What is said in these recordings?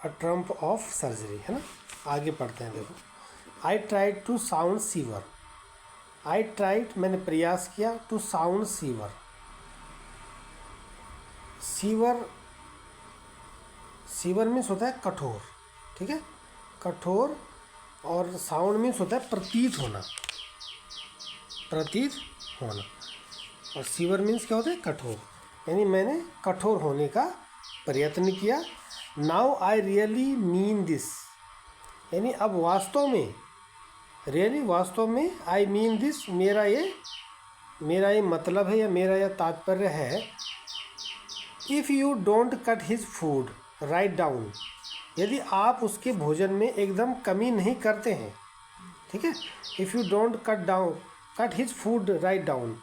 A Trump of surgery, है ना। आगे पढ़ते हैं, देखो। I tried to sound severe, I tried मैंने प्रयास किया, to sound severe, severe, severe means होता है कठोर, ठीक है, कठोर, और साउंड मीन्स होता है प्रतीत होना, प्रतीत होना, और सीवर मीन्स क्या होता है, कठोर, यानी मैंने कठोर होने का प्रयत्न किया। Now I really mean this, यानी अब वास्तव में, रियली वास्तव में, आई मीन दिस मेरा ये मतलब है या मेरा यह तात्पर्य है। If you don't cut his food write down, यदि आप उसके भोजन में एकदम कमी नहीं करते हैं, ठीक है। If you don't cut his food write down,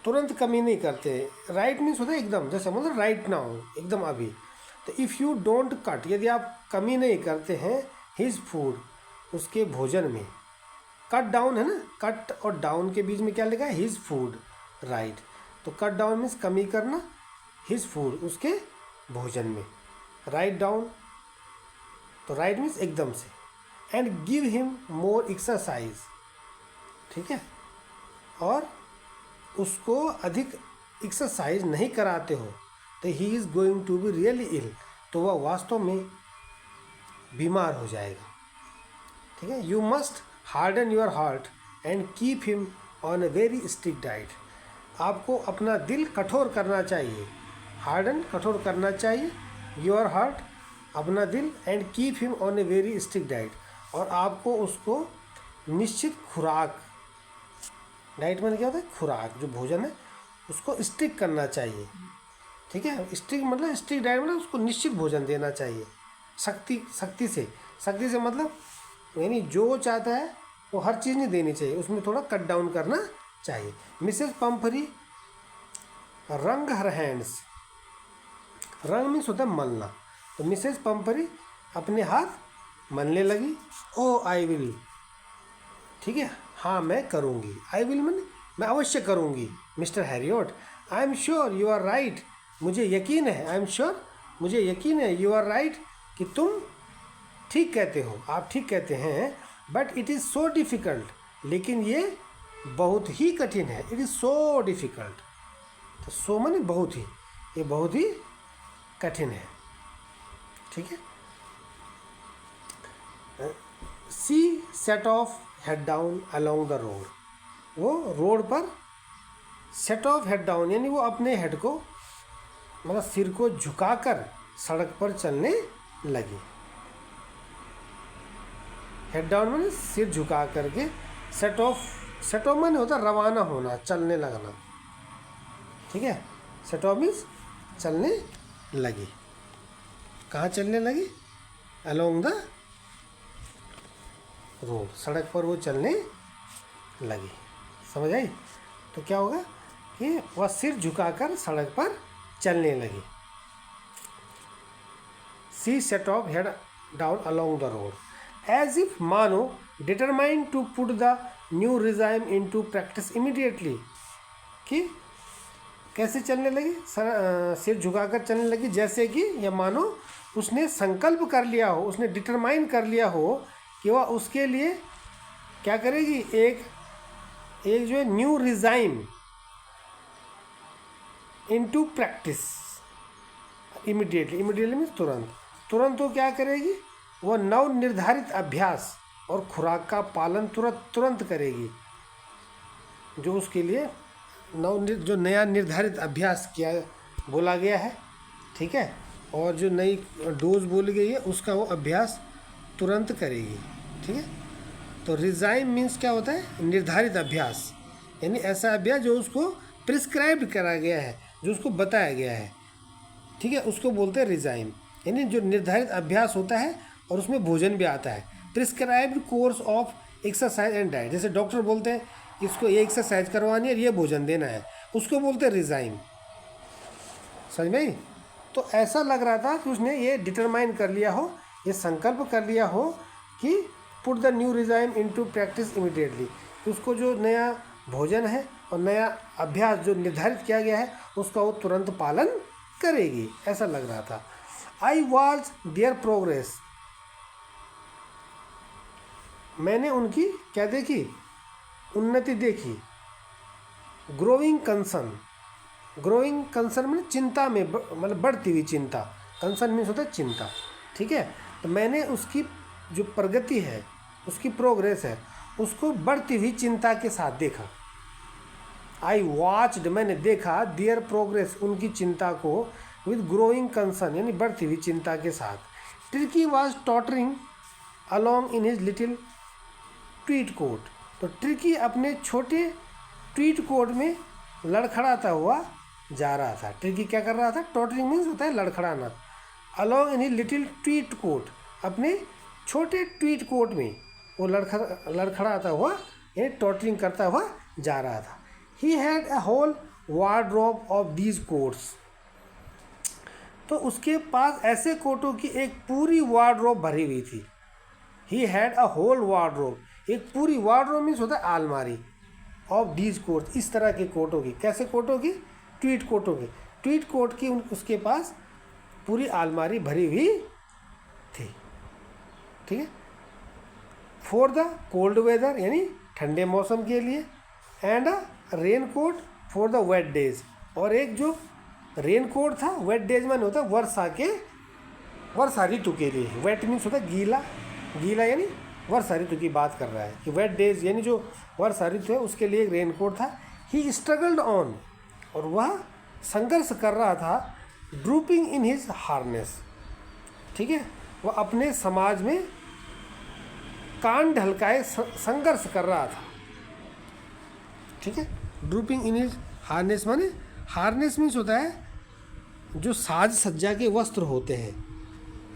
तुरंत कमी नहीं करते। राइट मीन्स होता है एकदम, जैसे मतलब राइट नाउ, एकदम अभी। तो इफ़ यू डोंट कट, यदि आप कमी नहीं करते हैं, हिज फूड, उसके भोजन में, कट डाउन है ना, कट और डाउन के बीच में क्या लिखा है, हिज फूड, राइट। तो कट डाउन मीन्स कमी करना, हिज फूड, उसके भोजन में, राइट डाउन, तो राइट मीन्स एकदम से। And give him more exercise, ठीक है, और उसको अधिक एक्सरसाइज नहीं कराते हो तो he is going to be really ill, तो वह वास्तव में बीमार हो जाएगा, ठीक है। You must harden your heart and keep him on a very strict diet, आपको अपना दिल कठोर करना चाहिए, हार्डन कठोर करना चाहिए, योर हार्ट अपना दिल, and keep him on a very strict diet, और आपको उसको निश्चित खुराक, डाइट में क्या होता है, खुराक, जो भोजन है उसको स्टिक करना चाहिए, ठीक है। स्टिक मतलब, स्टिक डाइट मतलब उसको निश्चित भोजन देना चाहिए, सख्ती से मतलब यानी जो चाहता है वो हर चीज़ नहीं देनी चाहिए, उसमें थोड़ा कट डाउन करना चाहिए। मिसेस पंपरी रंग हर हैंड्स, रंग मीन्स होता है मलना, तो मिसेस पंपरी अपने हाथ मलने लगी। ओ आई विल, ठीक है, हाँ मैं करूँगी, आई विल मैं अवश्य करूँगी, mister Herriot, I am sure you are right, मुझे यकीन है, आई एम श्योर, मुझे यकीन है, यू आर राइट, कि तुम ठीक कहते हो, आप ठीक कहते हैं। But it is so difficult, लेकिन ये बहुत ही कठिन है, इट इज़ सो डिफ़िकल्ट, तो सो माने बहुत ही, ये बहुत ही कठिन है, ठीक है। She set off head down along the road, वो रोड पर सेट ऑफ हेड डाउन, यानी वो अपने हेड को, मतलब सिर को झुकाकर सड़क पर चलने लगी। हेड डाउन माने सिर झुका करके, सेट ऑफ माने होता रवाना होना, चलने लगना, ठीक है। सेट ऑफ मीन्स चलने लगी, कहाँ चलने लगी, अलोंग द रोड, सड़क पर वो चलने लगी, समझ आई। तो क्या होगा कि वह सिर झुकाकर सड़क पर चलने लगी। She set off head down along the road as if मानो determined to put the new regime into practice immediately, कि कैसे चलने लगी, सिर झुकाकर चलने लगी, जैसे कि यह मानो उसने संकल्प कर लिया हो, उसने डिटरमाइन कर लिया हो कि वह उसके लिए क्या करेगी, एक जो है new regime into practice immediately means तुरंत वो क्या करेगी, वह नव निर्धारित अभ्यास और खुराक का पालन तुरंत करेगी, जो उसके लिए जो नया निर्धारित अभ्यास किया बोला गया है, ठीक है, और जो नई डोज बोली गई है उसका वो अभ्यास तुरंत करेगी, ठीक है। तो रिजाइम मीन्स क्या होता है, निर्धारित अभ्यास, यानी ऐसा अभ्यास जो उसको प्रिस्क्राइब करा गया है, जो उसको बताया गया है, ठीक है, उसको बोलते हैं रिजाइम, यानी जो निर्धारित अभ्यास होता है और उसमें भोजन भी आता है। Prescribed course of exercise and diet, जैसे डॉक्टर बोलते हैं इसको ये एक्सरसाइज करवानी है और ये भोजन देना है, उसको बोलते हैं रिजाइम, समझ में। तो ऐसा लग रहा था कि उसने ये डिटरमाइन कर लिया हो, ये संकल्प कर लिया हो कि put the new regime into practice immediately, उसको जो नया भोजन है और नया अभ्यास जो निर्धारित किया गया है उसका वो तुरंत पालन करेगी, ऐसा लग रहा था। आई वॉच देयर प्रोग्रेस, मैंने उनकी क्या देखी, उन्नति देखी। ग्रोइंग कंसर्न, ग्रोइंग कंसर्न में चिंता में मतलब बढ़ती हुई चिंता, कंसर्न मीन्स होता है चिंता, ठीक है। तो मैंने उसकी जो प्रगति है, उसकी प्रोग्रेस है, उसको बढ़ती हुई चिंता के साथ देखा। आई वॉच्ड, मैंने देखा, देयर प्रोग्रेस, उनकी चिंता को, विद ग्रोइंग कंसर्न यानी बढ़ती हुई चिंता के साथ। Tricky was tottering along in his little tweed coat, तो ट्रिकी अपने छोटे ट्वीट कोट में लड़खड़ाता हुआ जा रहा था। ट्रिकी क्या कर रहा था, टॉटरिंग मीन्स होता है लड़खड़ाना। Along in his little tweed coat, अपने छोटे ट्वीट कोट में वो लड़खड़ाता हुआ यानी टॉटरिंग करता हुआ जा रहा था। He had a whole wardrobe of these coats, तो उसके पास ऐसे कोटों की एक पूरी वार्डरोब भरी हुई थी। He had a whole wardrobe, एक पूरी वार्डरोब मीन्स होता है आलमारी, ऑफ दीज कोट्स, इस तरह के कोटों की। कैसे कोटों की, ट्वीट कोटों की। ट्वीट कोट की उसके पास पूरी आलमारी भरी हुई थी, ठीक है। फॉर द कोल्ड वेदर यानी ठंडे मौसम के लिए, and a rain coat for the wet days, और एक जो रेन कोट था, वेट डेज में होता है वर्षा ऋतु के लिए। वेट मीन्स होता है गीला, गीला यानी वर्षा ऋतु की बात कर रहा है कि वेट डेज यानी जो वर्षा ऋतु है उसके लिए एक रेन कोट था। ही स्ट्रगल्ड ऑन, और वह संघर्ष कर रहा था, ड्रूपिंग इन हिज हार्नेस, ठीक है। वह अपने समाज में कान ढलकाए संघर्ष कर रहा था, ठीक है। ड्रूपिंग इन हिज हार्नेस माने, हार्नेस मीन्स होता है जो साज सज्जा के वस्त्र होते हैं।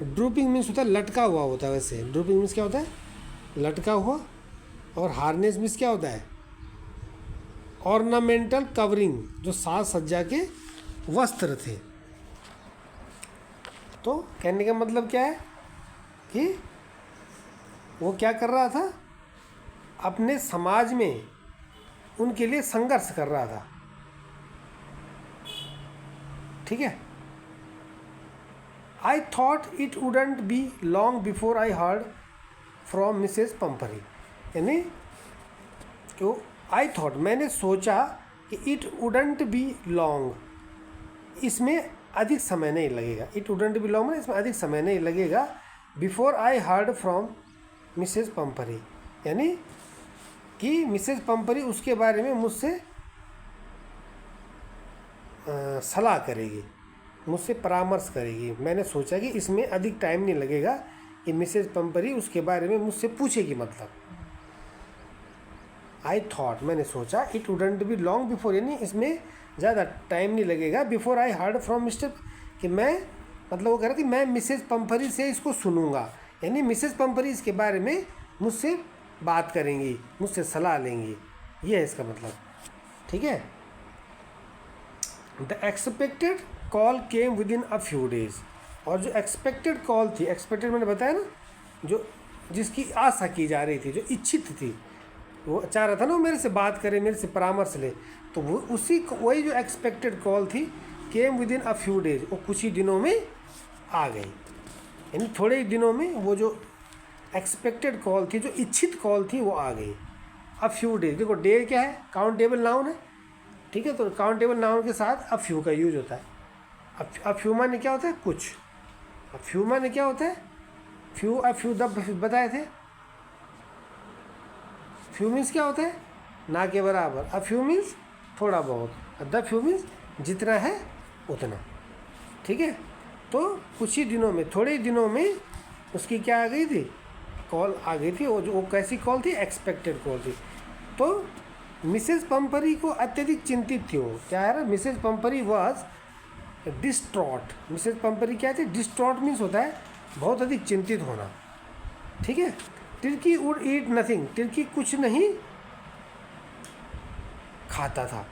ड्रूपिंग मीन्स होता है लटका हुआ होता है। वैसे ड्रूपिंग मीन्स क्या होता है, लटका हुआ, और हार्नेस मीन्स क्या होता है, ऑर्नामेंटल कवरिंग, जो साज सज्जा के वस्त्र थे। तो कहने का मतलब क्या है कि वो क्या कर रहा था, अपने समाज में उनके लिए संघर्ष कर रहा था, ठीक है। I thought it wouldn't be long before I heard from Mrs Pumphrey, यानी तो आई थॉट, मैंने सोचा कि इट वुडंट बी लॉन्ग, इसमें अधिक समय नहीं लगेगा। इट वुडंट बी लॉन्ग में इसमें अधिक समय नहीं लगेगा। Before I heard from Mrs Pumphrey, यानी कि मिसेस पंपरी उसके बारे में मुझसे सलाह करेगी, मुझसे परामर्श करेगी। मैंने सोचा कि इसमें अधिक टाइम नहीं लगेगा कि मिसेस पंपरी उसके बारे में मुझसे पूछेगी। मतलब आई थॉट, मैंने सोचा, it wouldn't be long before, यानी इसमें ज़्यादा टाइम नहीं लगेगा। Before I heard from mister, कि मैं मतलब वो कह रहा कि मैं मिसेस पंपरी से इसको सुनूंगा, यानी मिसेस पंपरी इसके बारे में मुझसे बात करेंगी, मुझसे सलाह लेंगी, ये है इसका मतलब, ठीक है। The expected call came with in a few days, और जो एक्सपेक्टेड कॉल थी, एक्सपेक्टेड मैंने बताया ना, जो जिसकी आशा की जा रही थी, जो इच्छित थी, वो चाह रहा था ना वो मेरे से बात करे, मेरे से परामर्श ले, तो वो वही जो एक्सपेक्टेड कॉल थी, came with in a few days, वो कुछ ही दिनों में आ गई। यानी थोड़े ही दिनों में वो जो एक्सपेक्टेड कॉल थी, जो इच्छित कॉल थी, वो आ गई। अ फ्यू डेज, देखो डे क्या है, काउंटेबल नाउन है, ठीक है। तो काउंटेबल नाउन के साथ अ फ्यू का यूज होता है। अ फ्यू माने क्या होता है, कुछ। अ फ्यू माने क्या होता है, फ्यू अ फ्यू द बताए थे। फ्यू मीन्स क्या होता है, ना के बराबर। अ फ्यू मीन्स थोड़ा बहुत, द फ्यू मीन्स जितना है उतना, ठीक है। तो कुछ ही दिनों में, थोड़े ही दिनों में उसकी क्या आ गई थी, कॉल आ गई थी। वो कैसी कॉल थी, एक्सपेक्टेड कॉल थी। तो मिसेस पंपरी को अत्यधिक चिंतित थी वो, क्या है ना, मिसेस पंपरी वॉज डिस्ट्रॉट। मिसेस पंपरी क्या थी, डिस्ट्रॉट मीन्स होता है बहुत अधिक चिंतित होना, ठीक है। Tirkey would eat nothing, Tirkey कुछ नहीं खाता था,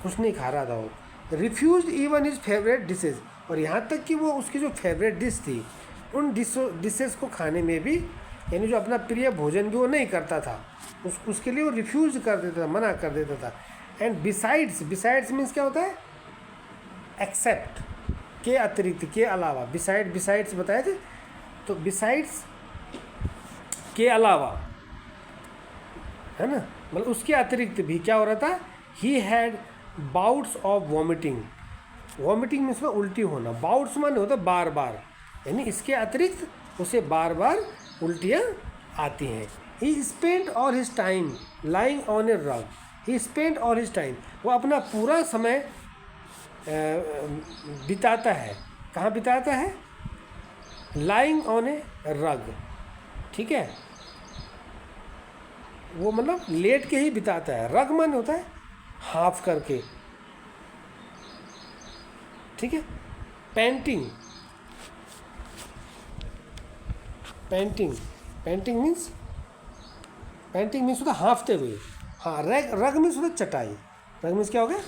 कुछ नहीं खा रहा था वो। Refuse even his favourite dishes, और यहाँ तक कि वो उसकी जो फेवरेट डिश थी, उन डिशेस को खाने में भी, यानी जो अपना प्रिय भोजन भी वो नहीं करता था, उसके लिए वो रिफ्यूज कर देता था, मना कर देता था। एंड बिसाइड्स, बिसाइड्स मीन्स क्या होता है, एक्सेप्ट, के अतिरिक्त, के अलावा, बिसाइड, बिसाइड्स बताए थे, तो बिसाइड्स के अलावा, है ना, मतलब उसके अतिरिक्त भी क्या हो रहा था, he had bouts of vomiting. Vomiting में उसमें उल्टी होना, बाउट्स माने होता बार बार, यानी इसके अतिरिक्त उसे बार बार उल्टियाँ आती हैं। He spent all his time lying on a rug, he spent all his time, वो अपना पूरा समय बिताता है, कहाँ बिताता है, लाइंग ऑन ए रग, ठीक है, वो मतलब लेट के ही बिताता है। रग मान होता है हाफ करके, ठीक है। Painting, painting, painting means, painting means होता हाफते हुए। हाँ, रग, रग मीन्स होता चटाई। रग मीन्स क्या हो गया,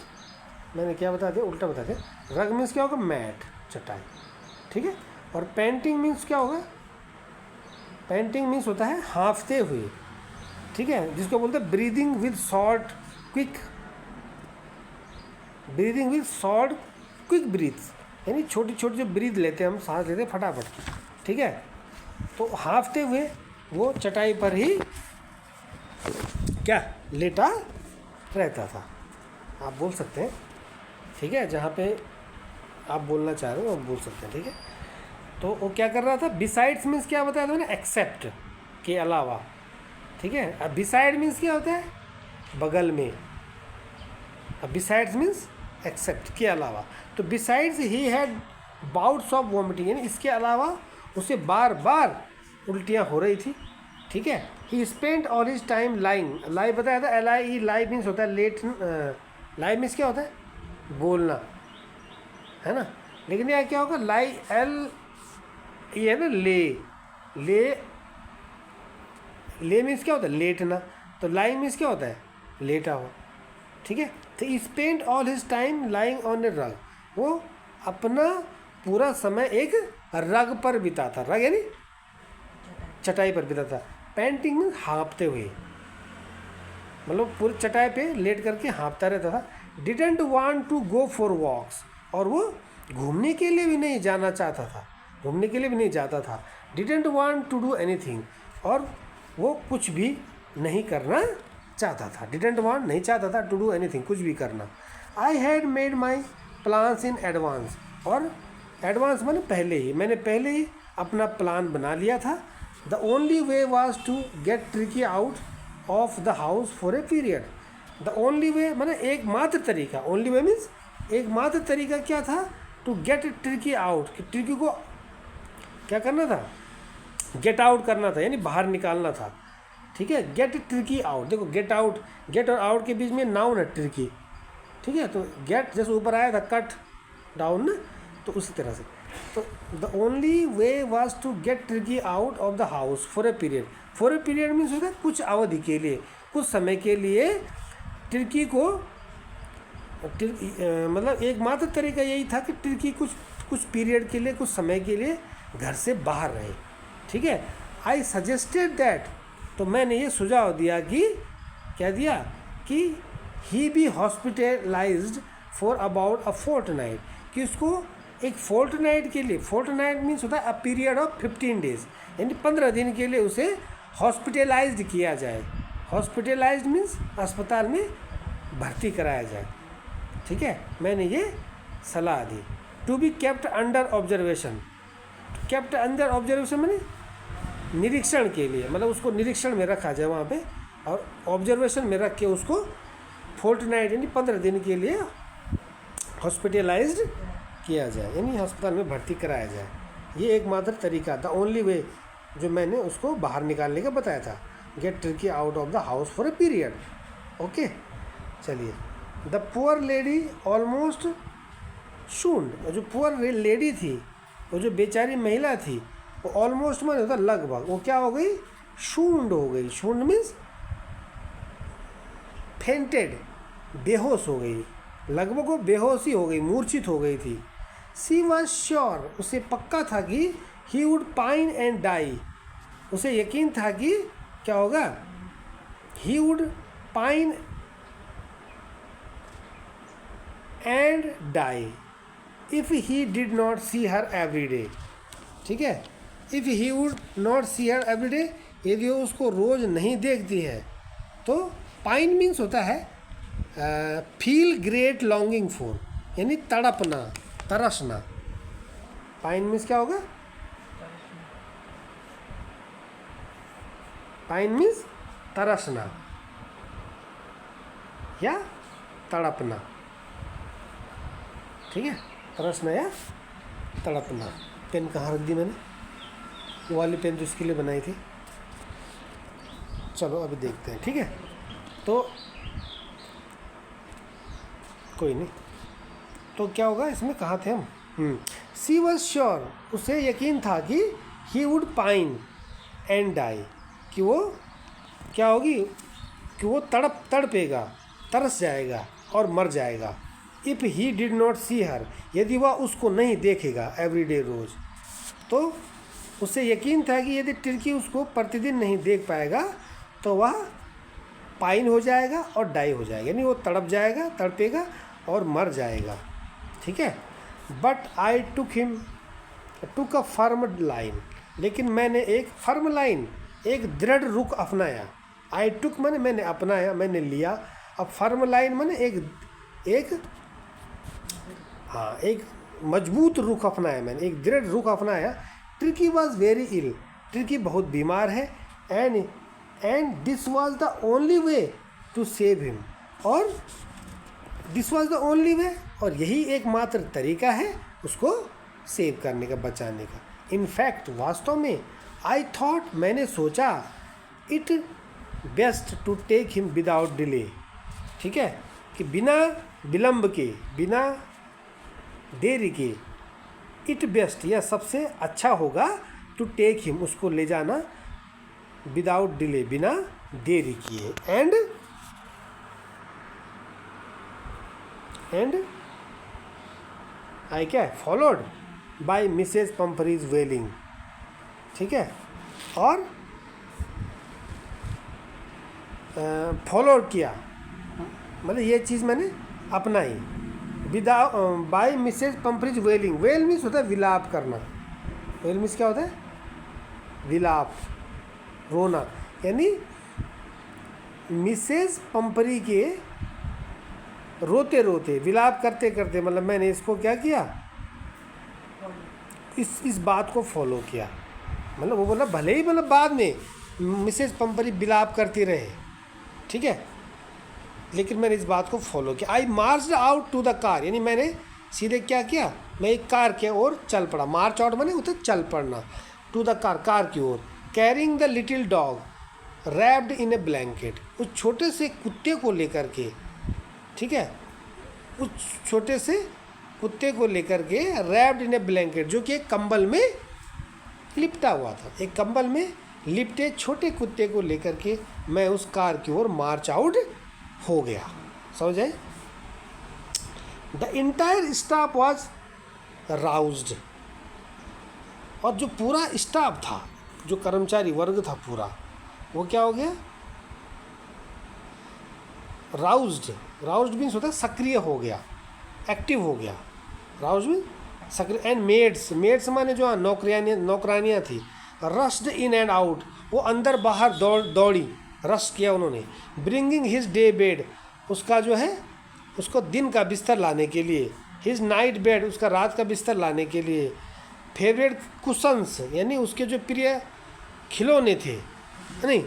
मैंने क्या बता दिया, उल्टा बता दिया। रग मीन्स क्या होगा, मैट, चटाई, ठीक है। और पेंटिंग मीन्स क्या होगा, पेंटिंग मीन्स होता है हाफते हुए, ठीक है, जिसको बोलते हैं breathing with short quick, breathing with short quick breaths, यानी छोटी छोटी जो ब्रीथ लेते हैं हम, सांस लेते हैं फटाफट, ठीक है। तो हाफते हुए वो चटाई पर ही क्या लेटा रहता था, आप बोल सकते हैं, ठीक है। जहाँ पे आप बोलना चाह रहे हो आप बोल सकते हैं, ठीक है। तो वो क्या कर रहा था, बिसाइड्स मीन्स क्या बताया था मैंने, एक्सेप्ट, के अलावा, ठीक है। अब बिसाइड मीन्स क्या होता है, बगल में, अब बिसाइड्स मीन्स एक्सेप्ट, के अलावा। तो besides he had bouts of vomiting, यानी इसके अलावा उसे बार बार उल्टियाँ हो रही थी, ठीक है। He spent all his time lying, lie बताया था, L I E, lie means होता है लेट, लाई मीन्स क्या होता है, बोलना, है ना। लेकिन यह क्या होगा, लाई, एल, ये है ना, ले, ले, ले मीन्स क्या होता है, लेटना, तो लाई मीन्स क्या होता है, लेटा हुआ, ठीक है। तो spend all his time lying on a rug, वो अपना पूरा समय एक रग पर बिताता, रग यानी चटाई पर बिताता। पेंटिंग में हाँपते हुए, मतलब पूरी चटाई पे लेट करके हाँपता रहता था। Didn't want to go for walks, और वो घूमने के लिए भी नहीं जाना चाहता था, घूमने के लिए भी नहीं जाता था। Didn't want to do anything, और वो कुछ भी नहीं करना चाहता था। डिडेंट वांट नहीं चाहता था, टू डू एनीथिंग कुछ भी करना। I had made my plans in advance, और एडवांस मैंने पहले ही, मैंने पहले ही अपना प्लान बना लिया था। The only way was to get Tricki out of the house for a period. The only way मैंने एकमात्र तरीका, ओनली वे मीन्स एकमात्र तरीका क्या था, टू गेट ट्रिकी आउट, कि ट्रिकी को क्या करना था, गेट आउट करना था, यानी बाहर निकालना था, ठीक है। गेट ट्रिकी आउट, देखो गेट आउट, गेट और आउट के बीच में नाउन है ट्रिकी, ठीक है। तो गेट जैसे ऊपर आया था कट डाउन ना, तो उसी तरह से। तो the only way was to get Tricki out of the house for a period. For a period means होता है कुछ अवधि के लिए, कुछ समय के लिए ट्रिकी को, मतलब एकमात्र तरीका यही था कि ट्रिकी कुछ पीरियड के लिए, कुछ समय के लिए घर से बाहर रहे, ठीक है। आई सजेस्टेड दैट, तो मैंने ये सुझाव दिया कि, क्या दिया, कि he be hospitalised for about a fortnight, कि उसको एक फोर्टनाइट के लिए, फोर्टनाइट मीन्स होता है अ पीरियड ऑफ 15 डेज, यानी 15 दिन के लिए उसे हॉस्पिटलाइज्ड किया जाए। हॉस्पिटलाइज्ड मीन्स अस्पताल में भर्ती कराया जाए, ठीक है। मैंने ये सलाह दी। To be kept under observation, kept under observation मैंने निरीक्षण के लिए, मतलब उसको निरीक्षण में रखा जाए वहाँ पे, और ऑब्जर्वेशन में रख के उसको फोर्टनाइट यानी 15 दिन के लिए हॉस्पिटलाइज्ड किया जाए, यानी अस्पताल में भर्ती कराया जाए। ये एकमात्र तरीका, द ओनली वे, जो मैंने उसको बाहर निकालने का बताया था। Get Tricki out of the house for a period, okay. चलिए, the poor lady almost swooned, जो पुअर लेडी थी, वो जो बेचारी महिला थी, वो ऑलमोस्ट मैंने होता लगभग, वो क्या हो गई, शून्ड हो गई। शून्ड मीन्स फेंटेड, बेहोश हो गई, लगभग वो बेहोशी हो गई, मूर्छित हो गई थी। सी वॉज श्योर, उसे पक्का था कि he would pine and die, उसे यकीन था कि क्या होगा, he would pine and die, if he did not see her every day, ठीक है, if he would not see her every day, यदि वो उसको रोज़ नहीं देखती है, तो पाइन मीन्स होता है फील ग्रेट लॉन्गिंग फॉर, यानी तड़पना, तरसना। पाइन मीन्स क्या होगा? पाइन मीन्स तरसना या तड़पना, ठीक है, तरसना या तड़पना। पेन कहाँ रख दी मैंने? वो वाली पेन जो इसके लिए बनाई थी। चलो अभी देखते हैं, ठीक है। तो कोई नहीं, तो क्या होगा इसमें, कहाँ थे हम? सी वॉज श्योर, उसे यकीन था कि he would pine and die, कि वो क्या होगी, कि वो तड़पेगा, तरस जाएगा और मर जाएगा। If he did not see हर, यदि वह उसको नहीं देखेगा एवरीडे, रोज़, तो उसे यकीन था कि यदि टिर्की उसको प्रतिदिन नहीं देख पाएगा तो वह पाइन हो जाएगा और डाई हो जाएगा, यानी वो तड़प जाएगा, तड़पेगा और मर जाएगा, ठीक है। But I took a firm line, लेकिन मैंने एक फर्म लाइन, एक दृढ़ रुख अपनाया। आई टुक माने मैंने अपनाया, मैंने लिया। अब फर्म लाइन माने एक एक मजबूत रुख अपनाया मैंने, एक दृढ़ रुख अपनाया। Tricky was very ill, Tricky बहुत बीमार है। And this was the only way to save him, और this was the only way, और यही एकमात्र तरीका है उसको सेव करने का, बचाने का। इनफैक्ट वास्तव में, आई थॉट, मैंने सोचा, it best to take him without delay, ठीक है, कि बिना विलंब के, बिना देरी के, इट बेस्ट, यह सबसे अच्छा होगा, टू टेक हिम, उसको ले जाना, विदाउट डिले, बिना देरी किए। एंड आई क्या, फॉलोड बाय मिसेज पम्फरीज वेलिंग, ठीक है, और फॉलो किया, मतलब ये चीज़ मैंने अपनाई। बाय मिसेज पम्फरीज वेलिंग, वेल मीन्स होता है विलाप करना, वेल मीन्स क्या होता है, विलाप, रोना, यानी मिसेज पम्फरी के रोते रोते, विलाप करते करते, मतलब मैंने इसको क्या किया, इस बात को फॉलो किया। मतलब वो बोला भले ही, मतलब बाद में मिसेज पम्फरी विलाप करती रहे, ठीक है, लेकिन मैंने इस बात को फॉलो किया। I marched out to the car, यानी मैंने सीधे क्या किया, मैं एक कार के ओर चल पड़ा। मार्च आउट मैंने उधर चल पड़ना, टू द कार, कार की ओर। Carrying the little dog wrapped in a blanket, उस छोटे से कुत्ते को लेकर के, ठीक है, उस छोटे से कुत्ते को लेकर के, रैप्ड इन ए ब्लैंकेट, जो कि एक कंबल में लिपटा हुआ था, एक कंबल में लिपटे छोटे कुत्ते को लेकर के मैं उस कार की ओर मार्च आउट हो गया। समझ आए? द इंटायर स्टाफ वॉज राउज्ड, और जो पूरा स्टाफ था, जो कर्मचारी वर्ग था पूरा, वो क्या हो गया, राउज्ड। राउज्ड मीन्स होता है सक्रिय हो गया, एक्टिव हो गया, राउज्ड मीन्स सक्रिय। एंड मेड्स, मेड्स माने जो नौकरानियाँ थी, रश्ड इन एंड आउट, वो अंदर बाहर दौड़ी, रश किया उन्होंने। ब्रिंगिंग हिज डे बेड, उसका जो है, उसको दिन का बिस्तर लाने के लिए। हिज नाइट बेड, उसका रात का बिस्तर लाने के लिए। फेवरेट कुशंस, यानी उसके जो प्रिय खिलौने थे, नहीं,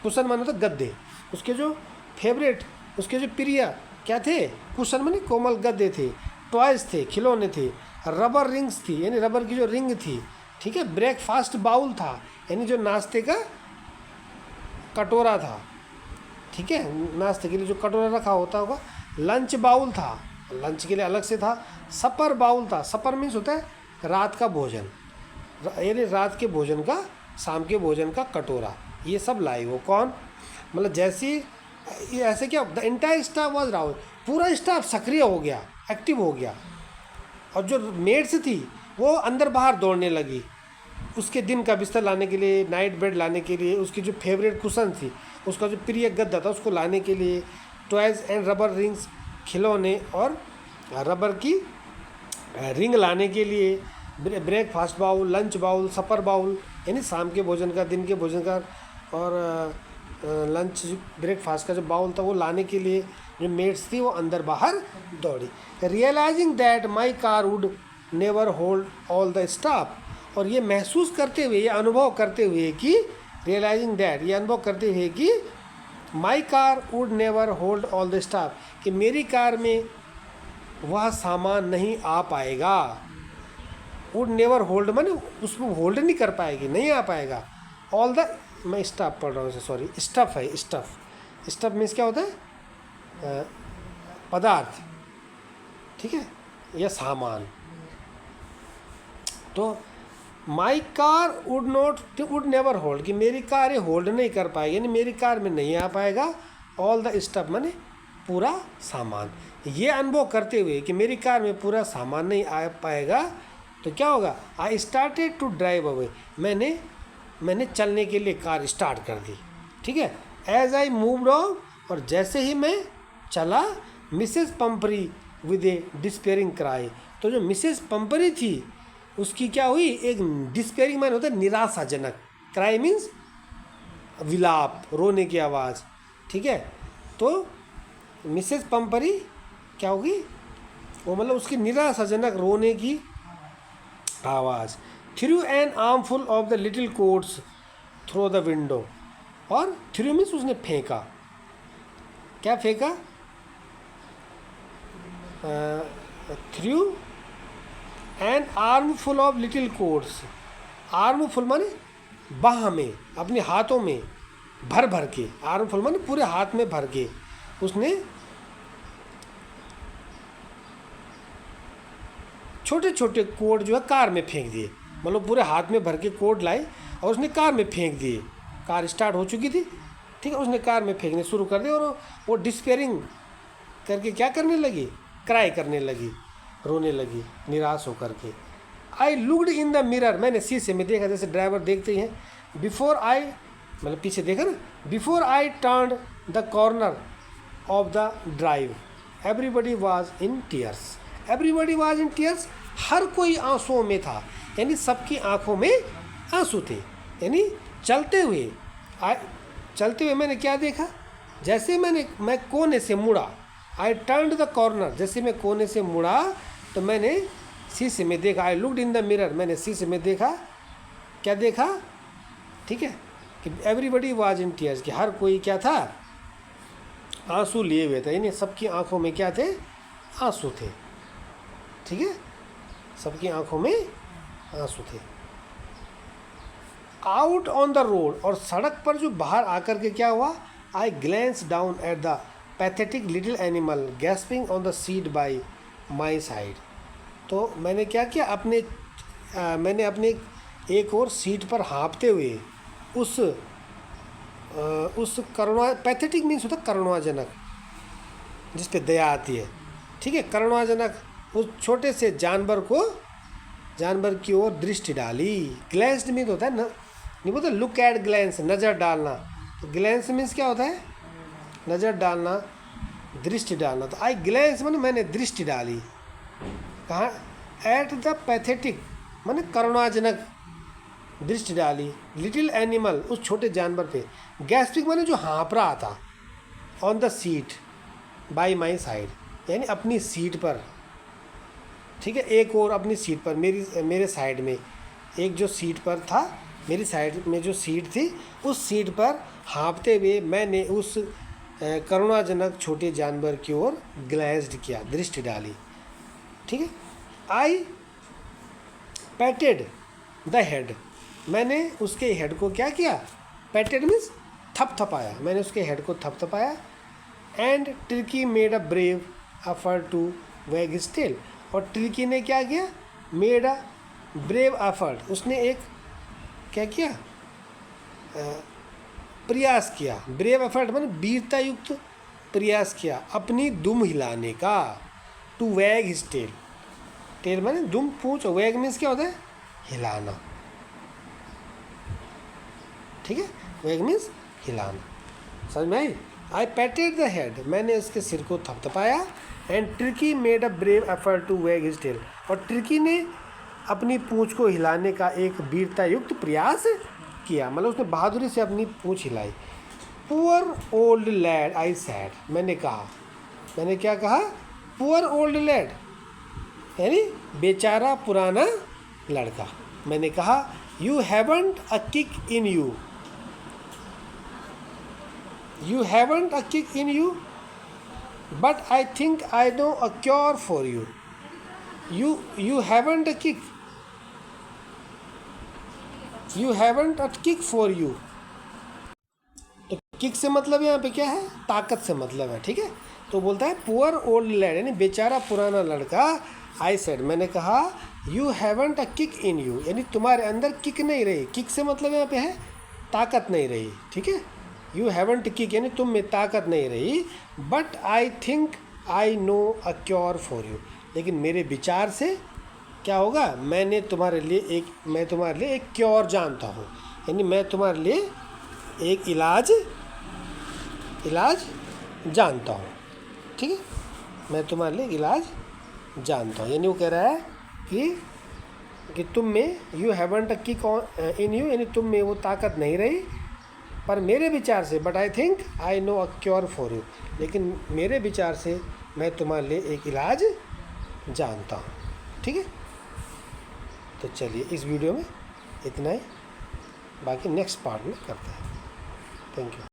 कुशन माने तो गद्दे, उसके जो फेवरेट, उसके जो प्रिय क्या थे, कुशन माने कोमल गद्दे थे, टॉयज थे, खिलौने थे। रबर रिंग्स थी, यानी रबर की जो रिंग थी, ठीक है। ब्रेकफास्ट बाउल था, यानी जो नाश्ते का कटोरा था, ठीक है, नाश्ते के लिए जो कटोरा रखा होता होगा। लंच बाउल था, लंच के लिए अलग से था। सपर बाउल था, सपर मीन्स होता है रात का भोजन, यानी रात के भोजन का, शाम के भोजन का कटोरा। ये सब लाई वो कौन, मतलब जैसी, ऐसे क्या, the entire staff was Rouse, पूरा स्टाफ सक्रिय हो गया, एक्टिव हो गया। और जो मेड्स थी वो अंदर बाहर दौड़ने लगी, उसके दिन का बिस्तर लाने के लिए, नाइट बेड लाने के लिए, उसकी जो फेवरेट कुशन थी, उसका जो प्रिय गद्दा था, उसको लाने के लिए। टॉयज एंड रबर रिंग्स, खिलौने और रबर की रिंग लाने के लिए ब्रेकफास्ट बाउल, लंच बाउल, सपर बाउल, यानी शाम के भोजन का, दिन के भोजन का और लंच ब्रेकफास्ट का जो बाउल था वो लाने के लिए जो मेट्स थी वो अंदर बाहर दौड़ी। Realising that my car would never hold all the staff, और ये महसूस करते हुए, ये अनुभव करते हुए कि रियलाइजिंग दैट, ये अनुभव करते हुए कि माई car would never hold all the staff, कि मेरी कार में वह सामान नहीं आ पाएगा। वुड नेवर होल्ड माने उसको होल्ड नहीं कर पाएगी, नहीं आ पाएगा। ऑल द, मैं स्टाफ पढ़ रहा हूँ, सॉरी, स्टफ है, स्टफ। स्टफ मीन्स क्या होता है? पदार्थ, ठीक है, या सामान। तो माई कार वुड नेवर होल्ड, कि मेरी कार ये होल्ड नहीं कर पाएगी, यानी मेरी कार में नहीं आ पाएगा। ऑल द स्टफ माने पूरा सामान। ये अनुभव करते हुए कि मेरी कार में पूरा सामान नहीं आ पाएगा तो क्या होगा? I started to drive away, मैंने चलने के लिए कार स्टार्ट कर दी, ठीक है। एज आई मूव्ड ऑन, और जैसे ही मैं चला, Mrs Pumphrey with a despairing cry, तो जो मिसेस पंपरी थी उसकी क्या हुई? एक डिस्पेयरिंग माने होता है निराशाजनक, क्राई मीन्स विलाप, रोने की आवाज़, ठीक है। तो मिसेस पंपरी क्या होगी? वो मतलब उसकी निराशाजनक रोने की आवाज़। Through an armful of the little quotes through the window, और थ्रू मीन्स उसने फेंका, क्या फेंका? Through an armful of little quotes, armful माने बाह में, अपने हाथों में भर भर के, आर्मफुल माने पूरे हाथ में भर के उसने छोटे छोटे कोड जो है कार में फेंक दिए। मतलब पूरे हाथ में भर के कोड लाई और उसने कार में फेंक दिए। कार स्टार्ट हो चुकी थी, ठीक है, उसने कार में फेंकने शुरू कर दिए और वो डिस्पेयरिंग करके क्या करने लगी? क्राई करने लगी, रोने लगी निराश होकर के। I looked in the mirror, मैंने शीशे में देखा, जैसे ड्राइवर देखते हैं। बिफोर आई, मतलब पीछे देखा ना, before I turn the corner of the drive everybody was in tears, everybody was in tears, हर कोई आंसुओं में था, यानी सबकी आंखों में आंसू थे। यानी चलते हुए मैंने क्या देखा? जैसे मैं कोने से मुड़ा, आई टर्न द कॉर्नर, जैसे मैं कोने से मुड़ा तो मैंने शीशे में देखा। I looked in the mirror, मैंने शीशे में देखा, क्या देखा? ठीक है, कि एवरीबडी वॉज इन टीयर्स, कि हर कोई क्या था? आंसू लिए हुए थे, यानी सबकी आंखों में क्या थे? आंसू थे, ठीक है, सबकी आंखों में आंसू थे। आउट ऑन द रोड, और सड़क पर जो बाहर आकर के क्या हुआ? I glanced down at the pathetic little animal gasping on the seat by my side. तो मैंने क्या किया? मैंने अपने एक और सीट पर हाँपते हुए उस करुणा, पैथेटिक मीन्स होता करुणाजनक, जिस पे दया आती है, ठीक है, करुणाजनक उस छोटे से जानवर की ओर दृष्टि डाली। ग्लैंस्ड मीन्स होता है नहीं बोलता लुक एट ग्लैंस, नज़र डालना। तो ग्लैंस मीन्स क्या होता है? नज़र डालना, दृष्टि डालना। तो आई ग्लैंस माने मैंने दृष्टि डाली, कहाँ? एट द पैथेटिक माने करुणाजनक दृष्टि डाली, लिटिल एनिमल उस छोटे जानवर पे, गैस्पिंग माने जो हाँप रहा था, on the seat by my side, यानी अपनी सीट पर, ठीक है, एक और अपनी सीट पर, मेरे साइड में एक जो सीट पर था, मेरी साइड में जो सीट थी, उस सीट पर हाँपते हुए मैंने उस करुणाजनक छोटे जानवर की ओर ग्लैंस्ड किया, दृष्टि डाली, ठीक है। आई पैटेड द हेड, मैंने उसके हेड को क्या किया? पैटेड मीन्स थपथपाया, मैंने उसके हेड को थपथपाया। And Tricky made a brave effort to wag his tail, और टर्की ने क्या किया? मेड अ ब्रेव एफर्ट, उसने एक क्या किया? प्रयास किया। ब्रेव एफर्ट माने वीरता युक्त प्रयास किया अपनी दुम हिलाने का। To wag his tell, tell माने दुम, पूंछ, वैग मीन्स क्या होता है? हिलाना, ठीक है, वैग मीन्स हिलाना, समझ में आई? आई पैटेड द हेड, मैंने उसके सिर को थपथपाया। And Tricky made a brave effort to wag his tail, और ट्रिकी ने अपनी पूंछ को हिलाने का एक वीरता युक्त प्रयास किया, मतलब उसने बहादुरी से अपनी पूंछ हिलाई। Poor old lad I said, मैंने कहा, मैंने क्या कहा? पुअर ओल्ड लैड, यानी बेचारा पुराना लड़का। मैंने कहा you haven't a kick in you, you haven't a kick in you but I think I know a cure for you. You haven't a kick, you haven't a kick for you. तो kick से मतलब यहाँ पे क्या है? ताकत से मतलब है, ठीक है। तो बोलता है पुअर ओल्ड लैड, यानी बेचारा पुराना लड़का। आई सेड, मैंने कहा you haven't a kick in you, यानी तुम्हारे अंदर किक नहीं रही। किक से मतलब यहाँ पे है ताकत नहीं रही, ठीक है। यू हैवंट किक यानी तुम में ताकत नहीं रही। But I think I know a cure for you, लेकिन मेरे विचार से क्या होगा? मैं तुम्हारे लिए एक क्योर जानता हूँ, यानी मैं तुम्हारे लिए एक इलाज जानता हूँ, ठीक है। मैं तुम्हारे लिए इलाज जानता हूँ, यानी वो कह रहा है कि तुम में you haven't a kick in you, यानी तुम में वो ताकत नहीं रही, पर मेरे विचार से but I think I know a cure for you, लेकिन मेरे विचार से मैं तुम्हारे लिए एक इलाज जानता हूँ, ठीक है। तो चलिए इस वीडियो में इतना ही, बाकी नेक्स्ट पार्ट में करते हैं। Thank you.